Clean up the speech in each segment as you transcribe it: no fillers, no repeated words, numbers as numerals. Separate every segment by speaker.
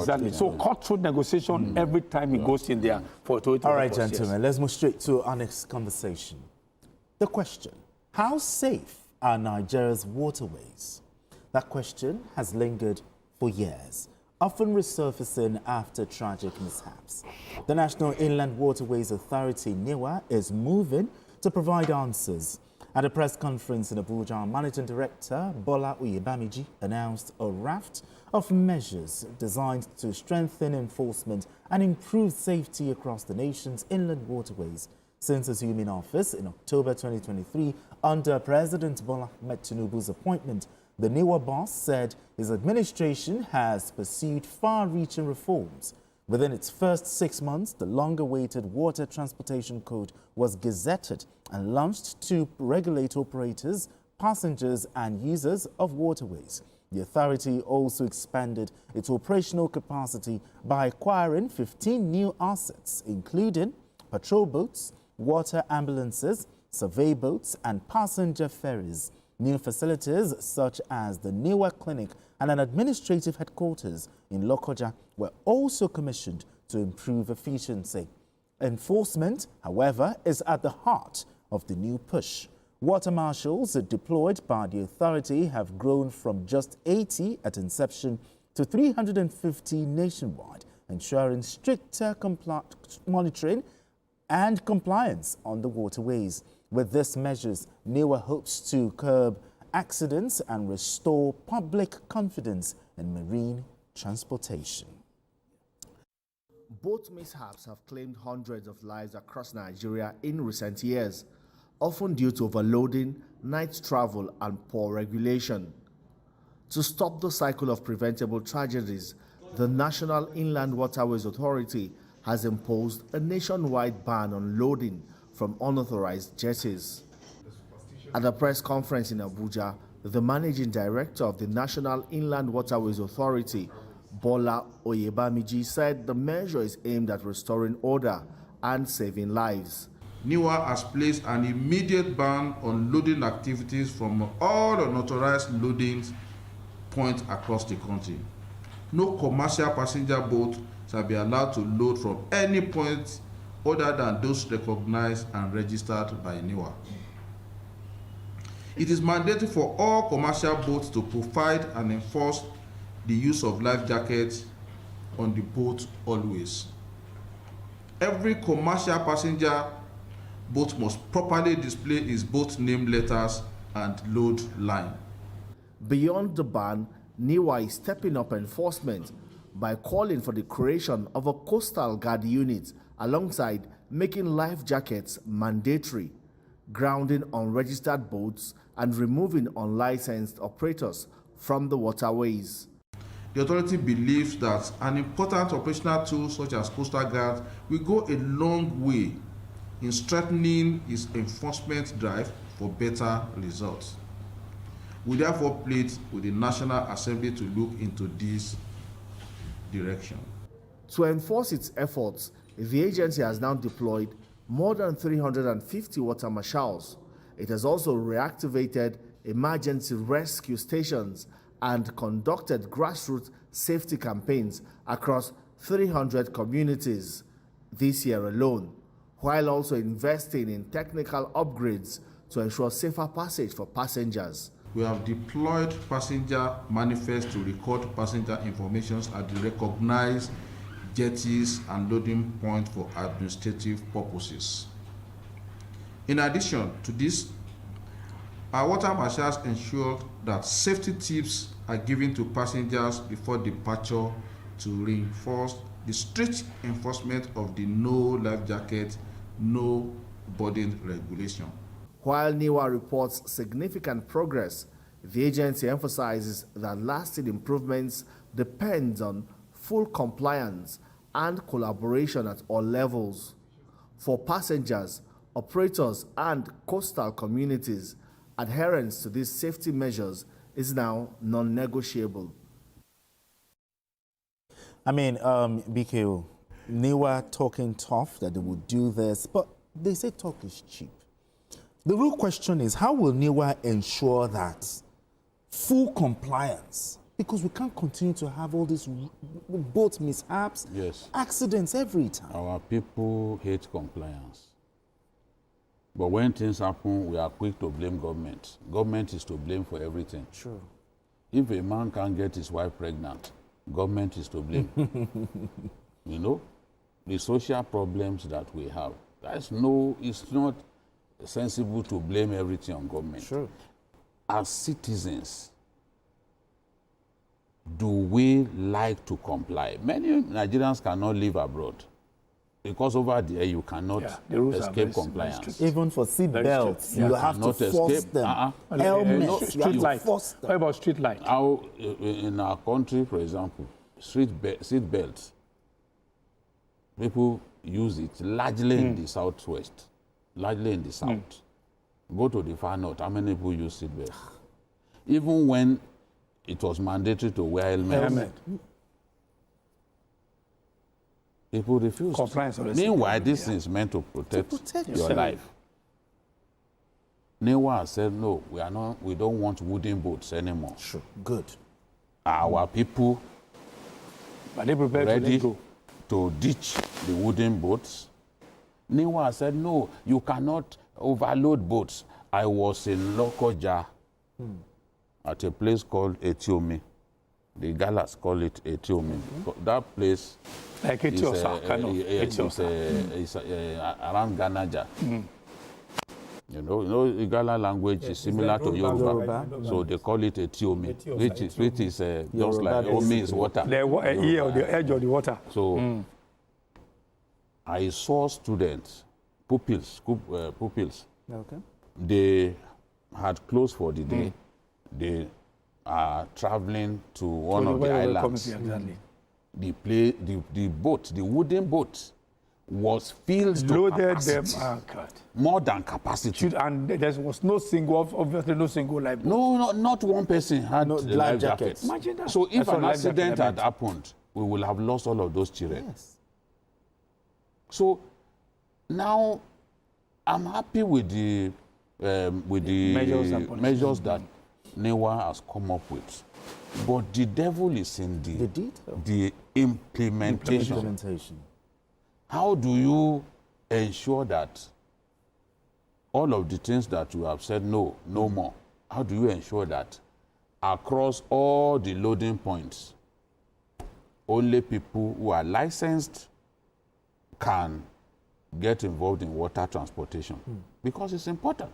Speaker 1: Exactly. So cut through negotiation every time it goes in there for Toyota.
Speaker 2: All right, gentlemen, let's move straight to our next conversation. The question, how safe are Nigeria's waterways? That question has lingered for years, often resurfacing after tragic mishaps. The National Inland Waterways Authority, NIWA, is moving to provide answers. At a press conference in Abuja, Managing Director Bola Oyebamiji announced a raft of measures designed to strengthen enforcement and improve safety across the nation's inland waterways. Since assuming office in October 2023 under President Bola Ahmed Tinubu's appointment, the NIWA boss said his administration has pursued far-reaching reforms. Within its first 6 months, the long-awaited Water Transportation Code was gazetted and launched to regulate operators, passengers and users of waterways. The authority also expanded its operational capacity by acquiring 15 new assets, including patrol boats, water ambulances, survey boats and passenger ferries. New facilities such as the NIWA Clinic and an administrative headquarters in Lokoja were also commissioned to improve efficiency. Enforcement, however, is at the heart of the new push. Water marshals deployed by the authority have grown from just 80 at inception to 350 nationwide, ensuring stricter monitoring and compliance on the waterways. With these measures, NIWA hopes to curb accidents and restore public confidence in marine transportation.
Speaker 3: Boat mishaps have claimed hundreds of lives across Nigeria in recent years, often due to overloading, night travel, and poor regulation. To stop the cycle of preventable tragedies, the National Inland Waterways Authority has imposed a nationwide ban on loading from unauthorized jetties. At a press conference in Abuja, the managing director of the National Inland Waterways Authority, Bola Oyebamiji, said the measure is aimed at restoring order and saving lives.
Speaker 4: NIWA has placed an immediate ban on loading activities from all unauthorized loading points across the country. No commercial passenger boat shall be allowed to load from any point other than those recognized and registered by NIWA. It is mandatory for all commercial boats to provide and enforce the use of life jackets on the boat always. Every commercial passenger boat must properly display its boat name letters and load line.
Speaker 3: Beyond the ban, NIWA is stepping up enforcement by calling for the creation of a coastal guard unit alongside making life jackets mandatory, grounding unregistered boats and removing unlicensed operators from the waterways.
Speaker 4: The authority believes that an important operational tool such as Coastal Guard will go a long way in strengthening its enforcement drive for better results. We therefore plead with the National Assembly to look into this direction.
Speaker 3: To enforce its efforts, the agency has now deployed more than 350 water marshals. It has also reactivated emergency rescue stations and conducted grassroots safety campaigns across 300 communities this year alone, while also investing in technical upgrades to ensure safer passage for passengers.
Speaker 4: We have deployed passenger manifests to record passenger information at the recognized jetties and loading points for administrative purposes. In addition to this, our water marshals ensured that safety tips are given to passengers before departure to reinforce the strict enforcement of the no life jacket, no boarding regulation.
Speaker 3: While NIWA reports significant progress, the agency emphasizes that lasting improvements depend on full compliance and collaboration at all levels. For passengers, operators, and coastal communities, adherence to these safety measures is now non-negotiable.
Speaker 2: I mean, BKO, NIWA talking tough that they would do this, but they say talk is cheap. The real question is, how will NIWA ensure that full compliance Because we can't continue to have all these boat mishaps,
Speaker 5: Yes.
Speaker 2: accidents every time.
Speaker 5: Our people hate compliance. But when things happen, we are quick to blame government. Government is to blame for everything.
Speaker 2: True.
Speaker 5: If a man can't get his wife pregnant, government is to blame. You know, the social problems that we have, it's not sensible to blame everything on government.
Speaker 2: True.
Speaker 5: As citizens, do we like to comply? Many Nigerians cannot live abroad because over there you cannot
Speaker 1: Yeah, the rules are
Speaker 5: escape
Speaker 1: very
Speaker 5: compliance.
Speaker 1: strict.
Speaker 2: Even for seat
Speaker 1: Very
Speaker 2: belts,
Speaker 1: strict.
Speaker 2: you
Speaker 1: Yeah.
Speaker 2: have to
Speaker 5: Cannot
Speaker 2: force
Speaker 5: escape.
Speaker 2: them.
Speaker 1: No,
Speaker 2: Helmets, you have
Speaker 1: street
Speaker 2: to
Speaker 1: light.
Speaker 2: force them.
Speaker 1: What about street light?
Speaker 5: How in our country, for example, seat belts, people use it largely in the southwest, largely in the south. Go to the far north, how many people use seat belts? Even when it was mandatory to wear helmets, people refused.
Speaker 1: Compliance always
Speaker 5: Meanwhile,
Speaker 1: taken,
Speaker 5: this
Speaker 1: yeah.
Speaker 5: is meant to protect,
Speaker 2: protect
Speaker 5: your
Speaker 1: yourself.
Speaker 5: life. NEWA said, no, we don't want wooden boats anymore.
Speaker 2: Sure. Good.
Speaker 5: Our people
Speaker 1: Are they prepared to
Speaker 5: ready
Speaker 1: let go?
Speaker 5: to ditch the wooden boats. NEWA said, no, you cannot overload boats. I was in Lokoja at a place called Etiomi. The Galas call it Etiomi. That place
Speaker 1: Like
Speaker 5: is,
Speaker 1: Etiosa, kind of. Etiosa.
Speaker 5: is around Ganaja. You know, Igala language is similar to Yoruba. So they call it Etiomi, which is just like Omi is water.
Speaker 1: The ear or the edge of the water.
Speaker 5: So I saw students, pupils,
Speaker 2: Okay.
Speaker 5: they had closed for the day. They are traveling to one of the
Speaker 1: Where they were
Speaker 5: islands.
Speaker 1: coming to, exactly.
Speaker 5: The boat, the wooden boat, was filled to
Speaker 1: Loaded
Speaker 5: capacity,
Speaker 1: them. Oh, God.
Speaker 5: more than capacity.
Speaker 1: And there was no single, obviously no single life.
Speaker 5: No, not one person had
Speaker 2: No
Speaker 5: a
Speaker 2: life
Speaker 5: life
Speaker 2: jackets.
Speaker 5: jacket.
Speaker 1: Imagine that.
Speaker 5: So if
Speaker 1: That's
Speaker 5: an
Speaker 1: what life jacket
Speaker 5: accident had
Speaker 1: meant.
Speaker 5: happened, we will have lost all of those children.
Speaker 2: Yes.
Speaker 5: So now I'm happy with the
Speaker 1: Measures and policies.
Speaker 5: measures that NEWA has come up with. But the devil is in
Speaker 2: The detail.
Speaker 5: the implementation.
Speaker 2: Implementation.
Speaker 5: How do you ensure that all of the things that you have said no more, how do you ensure that across all the loading points, only people who are licensed can get involved in water transportation? Because it's important.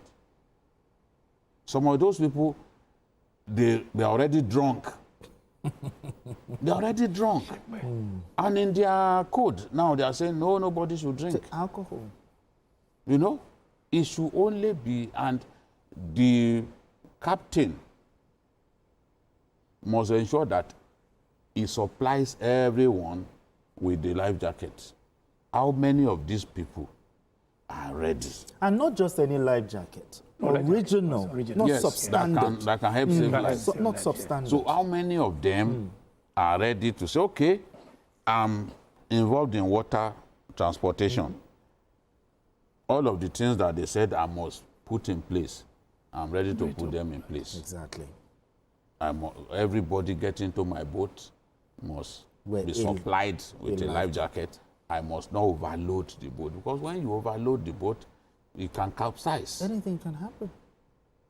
Speaker 5: Some of those people, they're already drunk. They're already drunk. And in their code, now they are saying, no, nobody should drink.
Speaker 2: Alcohol.
Speaker 5: You know, it should only be, and the captain must ensure that he supplies everyone with the life jackets. How many of these people are ready?
Speaker 2: And not just any life jacket.
Speaker 1: life
Speaker 2: Original,
Speaker 1: jacket, original.
Speaker 2: not
Speaker 5: Yes,
Speaker 2: substandard.
Speaker 5: that can help save lives.
Speaker 2: So, not substandard.
Speaker 5: So how many of them are ready to say, okay, I'm involved in water transportation. All of the things that they said I must put in place, I'm ready to put them in place.
Speaker 2: Exactly.
Speaker 5: Everybody getting into my boat must
Speaker 2: Well,
Speaker 5: be supplied with a
Speaker 2: life
Speaker 5: life jacket. I must not overload the boat, because when you overload the boat, it can capsize.
Speaker 2: Anything can happen.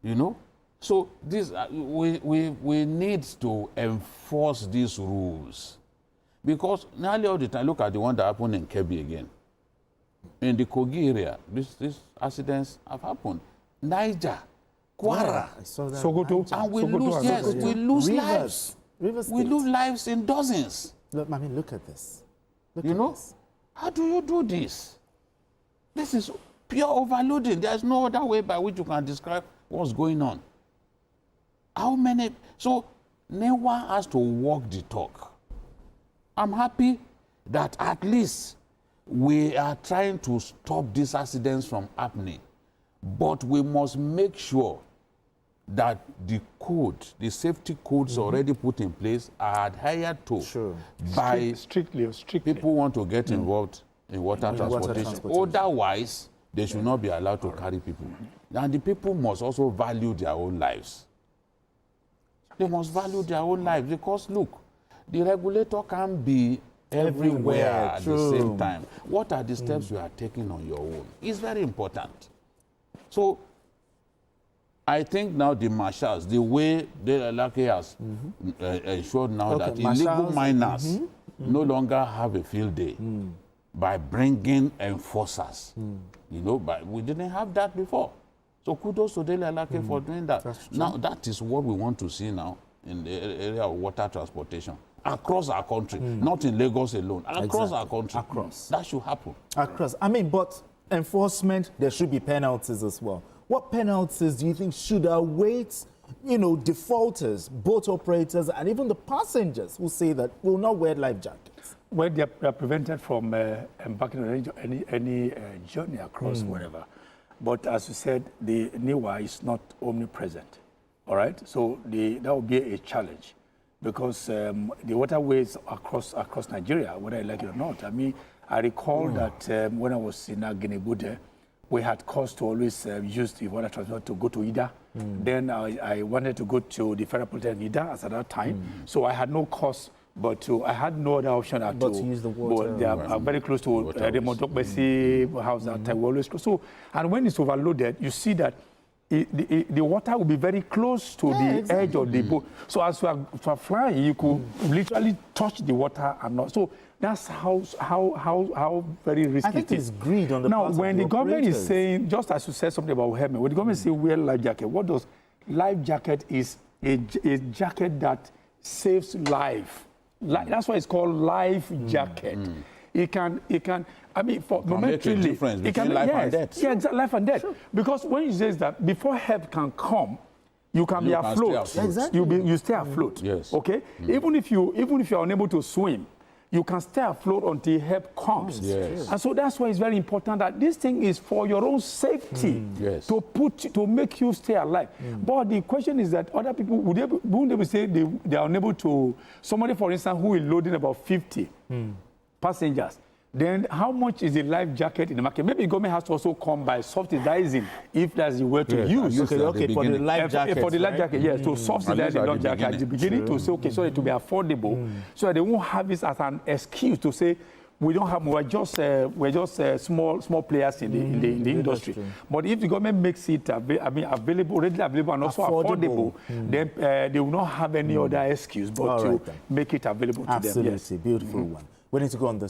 Speaker 5: You know, so this we need to enforce these rules, because nearly all the time, look at the one that happened in Kebbi again. In the Kogi area, these accidents have happened. Niger, Kwara,
Speaker 2: I saw that.
Speaker 1: Sokoto.
Speaker 5: and we
Speaker 1: Sokoto
Speaker 5: lose,
Speaker 1: and
Speaker 5: yes,
Speaker 1: Sokoto.
Speaker 5: we lose
Speaker 2: Rivers.
Speaker 5: lives.
Speaker 2: Rivers
Speaker 5: We
Speaker 2: State.
Speaker 5: lose lives in dozens.
Speaker 2: Look, I mean, look at this. Look
Speaker 5: You
Speaker 2: at
Speaker 5: know,
Speaker 2: this.
Speaker 5: how do you do this? This is pure overloading. There's no other way by which you can describe what's going on. How many? So NEWA has to walk the talk. I'm happy that at least we are trying to stop these accidents from happening. But we must make sure that the code, the safety codes already put in place are adhered to
Speaker 2: Sure.
Speaker 5: by
Speaker 1: Strictly.
Speaker 5: people who want to get involved in water
Speaker 2: water
Speaker 5: transportation.
Speaker 2: transportation.
Speaker 5: Otherwise, they should not be allowed to carry people. And the people must also value their own lives. They must value their own lives because, look, the regulator can't be everywhere at the
Speaker 2: True.
Speaker 5: same time. What are the steps you are taking on your own? It's very important. So I think now the marshals, the way Delelake has ensured now that illegal
Speaker 2: marshals,
Speaker 5: miners no longer have a field day by bringing enforcers. You know, but we didn't have that before. So kudos to Delelake for doing that. Now that is what we want to see now in the area of water transportation across our country, not in Lagos alone, across our country.
Speaker 2: Across.
Speaker 5: That should happen.
Speaker 2: Across. I mean, but enforcement, there should be penalties as well. What penalties do you think should await, you know, defaulters, boat operators, and even the passengers who say that will not wear life jackets?
Speaker 1: Well, they are prevented from embarking on any journey across wherever. But as you said, the NIWA is not omnipresent. All right, so that would be a challenge because the waterways across Nigeria, whether you like it or not. I mean, I recall that when I was in Guinea-Bude, we had cause to always use the water transport to go to Ida. Then I wanted to go to the Federal Polytechnic Ida at that time, so I had no cause. But I had no other option
Speaker 2: But to use the water.
Speaker 1: But they are very close to the Modokbesi house that time. We always close. So, and when it's overloaded, you see that the water will be very close to the edge of the boat. So as you are flying, you could literally touch the water and not. So that's how very risky
Speaker 2: I think
Speaker 1: it is.
Speaker 2: it's greed on the
Speaker 1: now,
Speaker 2: part of
Speaker 1: when
Speaker 2: the
Speaker 1: the government is
Speaker 2: operators.
Speaker 1: saying, just as you said something about helmet, when the government say wear life jacket, what does life jacket is a jacket that saves life. That's why it's called life jacket. It can. I mean, for
Speaker 5: Can make a difference between life and death.
Speaker 1: Yeah, exactly, life and death. Sure. Because when you say that before help can come, you can be
Speaker 5: can stay
Speaker 1: afloat.
Speaker 5: afloat.
Speaker 2: Exactly.
Speaker 1: You stay afloat.
Speaker 5: Yes.
Speaker 1: Okay. Even if you are unable to swim, you can stay afloat until help comes.
Speaker 5: Yes.
Speaker 1: And so that's why it's very important that this thing is for your own safety.
Speaker 5: Yes.
Speaker 1: To make you stay alive. But the question is that other people wouldn't they say they are unable to. Somebody, for instance, who is loading about 50 passengers. Then how much is the life jacket in the market? Maybe the government has to also come by subsidizing if that's the way to use.
Speaker 2: Okay, for the life jacket.
Speaker 1: For the life jacket, yes, to subsidize the
Speaker 5: at
Speaker 1: life
Speaker 5: the
Speaker 1: jacket at the beginning to say, okay, so it to be affordable, so that they won't have this as an excuse to say, we don't have, we're just small players in the industry. But if the government makes it available, readily available, and also affordable, then they will not have any other excuse but to make it available to them. Yes.
Speaker 2: Absolutely, beautiful one. We need to go on this.